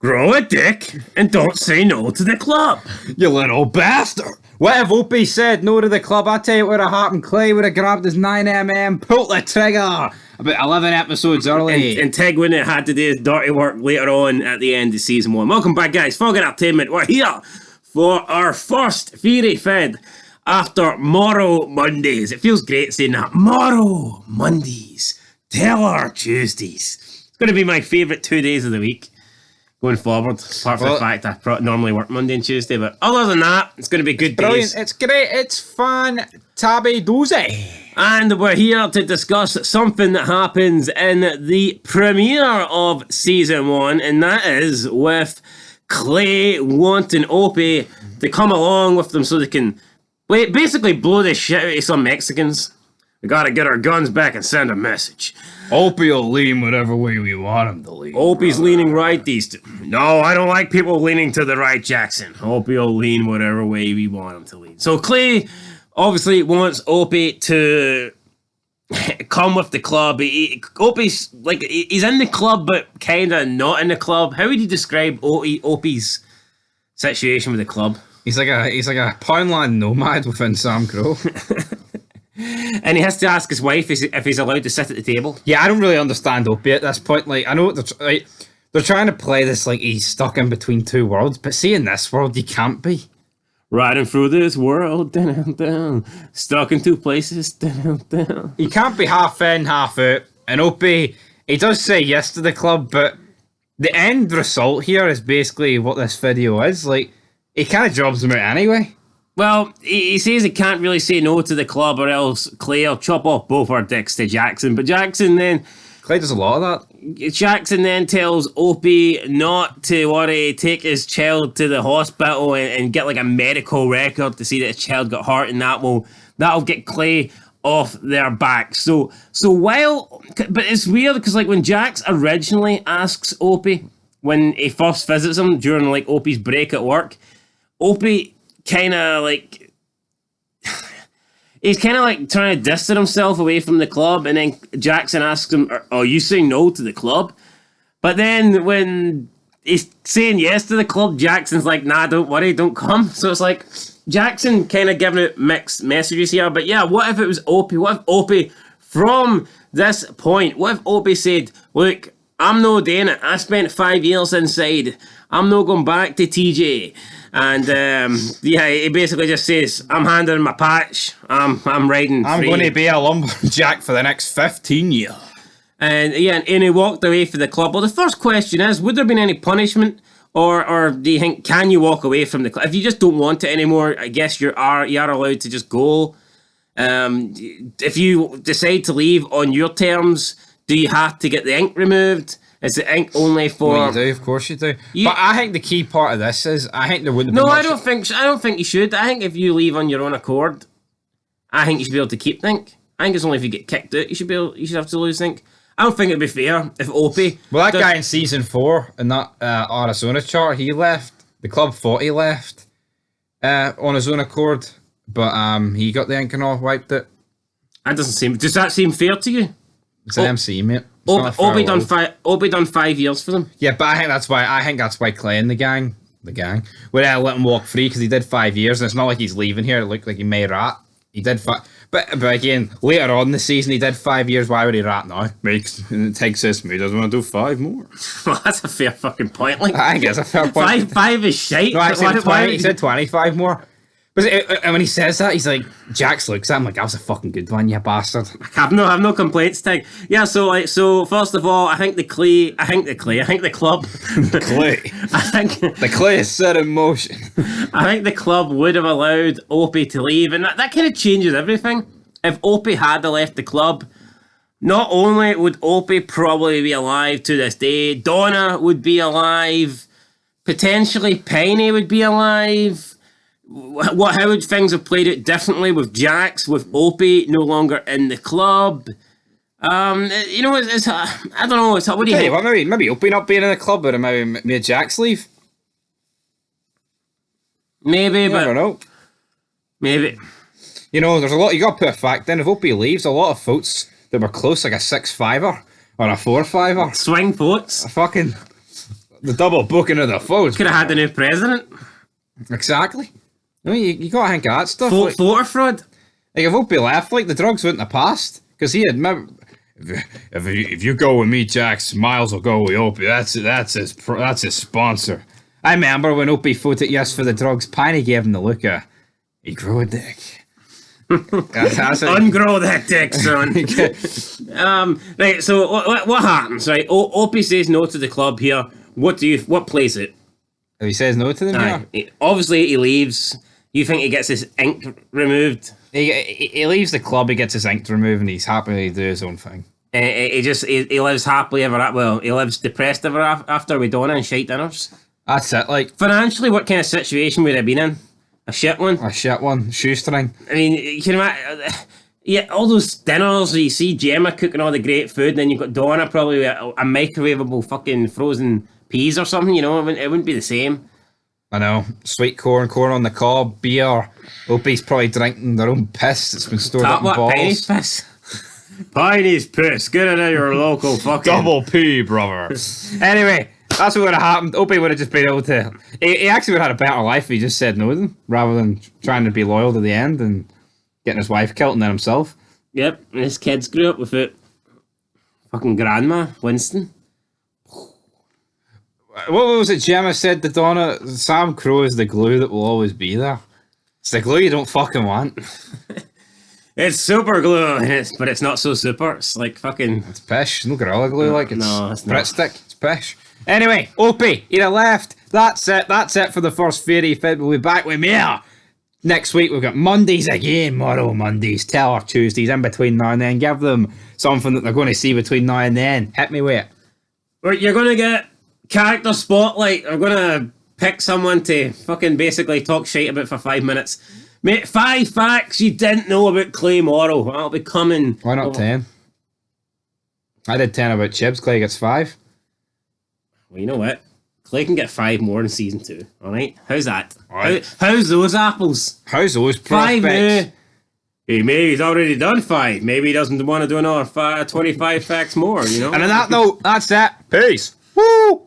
grow a dick and don't say no to the club. You little bastard. What if Opie said no to the club? I tell you what would have happened. Clay would have grabbed his 9mm, pulled the trigger about 11 episodes early. And Tig wouldn't have had to do his dirty work later on at the end of season 1. Welcome back, guys. Fog Entertainment. We're here for our first Fury Fed after Morrow Mondays. It feels great saying that. Morrow Mondays. Teller Tuesdays. It's going to be my favourite 2 days of the week going forward, apart from the fact I normally work Monday and Tuesday. But other than that, it's going to be good days. It's great. It's fun. Tabby doozy. And we're here to discuss something that happens in the premiere of season 1, and that is with Clay wanting Opie to come along with them so they can basically blow the shit out of some Mexicans. We gotta get our guns back and send a message. Opie will lean whatever way we want him to lean. Opie's leaning right these two. No, I don't like people leaning to the right, Jackson. Opie will lean whatever way we want him to lean. So Clay obviously wants Opie to come with the club. Opie's like, he's in the club but kinda not in the club. How would you describe Opie's situation with the club? He's like a Poundland nomad within Sam Crow. And he has to ask his wife if he's allowed to sit at the table. Yeah, I don't really understand Opie at this point. Like, I know they're trying to play this like he's stuck in between two worlds, but see, in this world, you can't be. Riding through this world, down, down, stuck in two places, down, down. You can't be half in, half out. And Opie, he does say yes to the club, but the end result here is basically what this video is. Like, he kind of drops him out anyway. Well, he says he can't really say no to the club or else Clay will chop off both our dicks to Jackson. But Jackson then... Clay does a lot of that. Jackson then tells Opie not to worry, take his child to the hospital and get like a medical record to see that his child got hurt, and that'll get Clay off their back. So while... But it's weird because like when Jax originally asks Opie, when he first visits him during like Opie's break at work, Opie... kind of like he's kind of like trying to distance himself away from the club, and then Jackson asks him, "Are you saying no to the club?" But then when he's saying yes to the club, Jackson's like, "Nah, don't worry, don't come." So it's like Jackson kind of giving out mixed messages here. But yeah, what if it was Opie? What if Opie, from this point, what if Opie said, "Look, I'm no doing it. I spent 5 years inside. I'm not going back to TJ." And yeah, he basically just says, "I'm handing my patch. I'm riding. I'm going to be a lumberjack for the next 15 years." And yeah, and he walked away for the club. Well, the first question is, would there have been any punishment, or do you think can you walk away from the club if you just don't want it anymore? I guess you are allowed to just go. If you decide to leave on your terms, do you have to get the ink removed? Is the ink only for... Well, you do, of course you do. But I think the key part of this is, I think there wouldn't be No, I don't think you should. I think if you leave on your own accord, I think you should be able to keep the ink. I think it's only if you get kicked out you should have to lose the ink. I don't think it'd be fair if Opie... Well, that guy in season 4, in that Arizona chart, he left. The club thought he left on his own accord, but he got the ink and all, wiped it. Does that seem fair to you? It's an MC, mate. Opie done 5 years for them. Yeah, but I think that's why Clay and the gang would let him walk free, because he did 5 years, and it's not like he's leaving here. It looked like he may rat. He did but again, later on in the season, he did 5 years. Why would he rat now? Tig says, he doesn't want to do 5 more. Well, that's a fair fucking point. Like, I think it's a fair point. Five is shite. No, he said 25 more. And when he says that, he's like, Jax looks at him like, that was a fucking good one, you bastard. I've no complaints, Tig. Yeah, so first of all, I think the club. The clay is set in motion. I think the club would have allowed Opie to leave, and that kind of changes everything. If Opie had left the club, not only would Opie probably be alive to this day, Donna would be alive, potentially Penny would be alive. How would things have played out differently with Jax, with Opie no longer in the club? You know, it's I don't know. What do you think? What, maybe Opie not being in the club would have maybe made Jax leave. Maybe, but I don't know. Maybe. You know, there's a lot. You got to put a fact in. If Opie leaves, a lot of votes that were close, like a 6-5er or a 4-5er. Swing votes. The double booking of the foes. Could have had the new president. Exactly. I mean, you gotta think of that stuff. Voter fraud. Like if Opie left, like the drugs wouldn't have passed because he had. If you go with me, Jax, Miles will go with Opie. That's his sponsor. I remember when Opie voted yes for the drugs. Piney gave him the look of, he grew a dick. Ungrow that dick, son. Right. So what happens? Right. Opie says no to the club here. What plays it? If he says no to them, obviously he leaves. You think he gets his ink removed? He leaves the club. He gets his ink removed, and he's happy to do his own thing. He lives happily ever after. Well, he lives depressed ever after with Donna and shite dinners. That's it. Like financially, what kind of situation would he have been in? A shit one. A shit one. Shoestring. I mean, you can imagine. Yeah, all those dinners where you see Gemma cooking all the great food, and then you've got Donna probably with a microwavable fucking frozen peas or something. You know, it wouldn't be the same. I know. Sweet corn on the cob, beer. Opie's probably drinking their own piss that's been stored up in balls. Piney's piss? Piney's piss. Get it out of your local fucking... Double P, brother. Anyway, that's what would have happened. Opie would have just been able to... He actually would have had a better life if he just said no to them, rather than trying to be loyal to the end and getting his wife killed and then himself. Yep, and his kids grew up with it. Fucking grandma, Winston. What was it Gemma said to Donna? Sam Crow is the glue that will always be there. It's the glue you don't fucking want. It's super glue, but it's not so super. It's like fucking... It's pish. No Gorilla Glue, like it's no, it's Brit stick. It's pish. Anyway, Opie, he'd have left. That's it. That's it for the first Fairy Fib. We'll be back with more. Next week we've got Mondays again. Morrow Mondays. Teller Tuesdays in between now and then. Give them something that they're going to see between now and then. Hit me with it. You're going to get... character spotlight. I'm gonna pick someone to fucking basically talk shit about for 5 minutes. Mate, 5 facts you didn't know about Clay Morrow. I'll be coming. Why not 10? I did 10 about Chibs. Clay gets 5. Well, you know what? Clay can get 5 more in season 2. Alright? How's that? Right. How's those apples? How's those 5 now? Hey, maybe he's already done 5. Maybe he doesn't want to do another 25 facts more, you know? And on that note, that's it. Peace. Woo!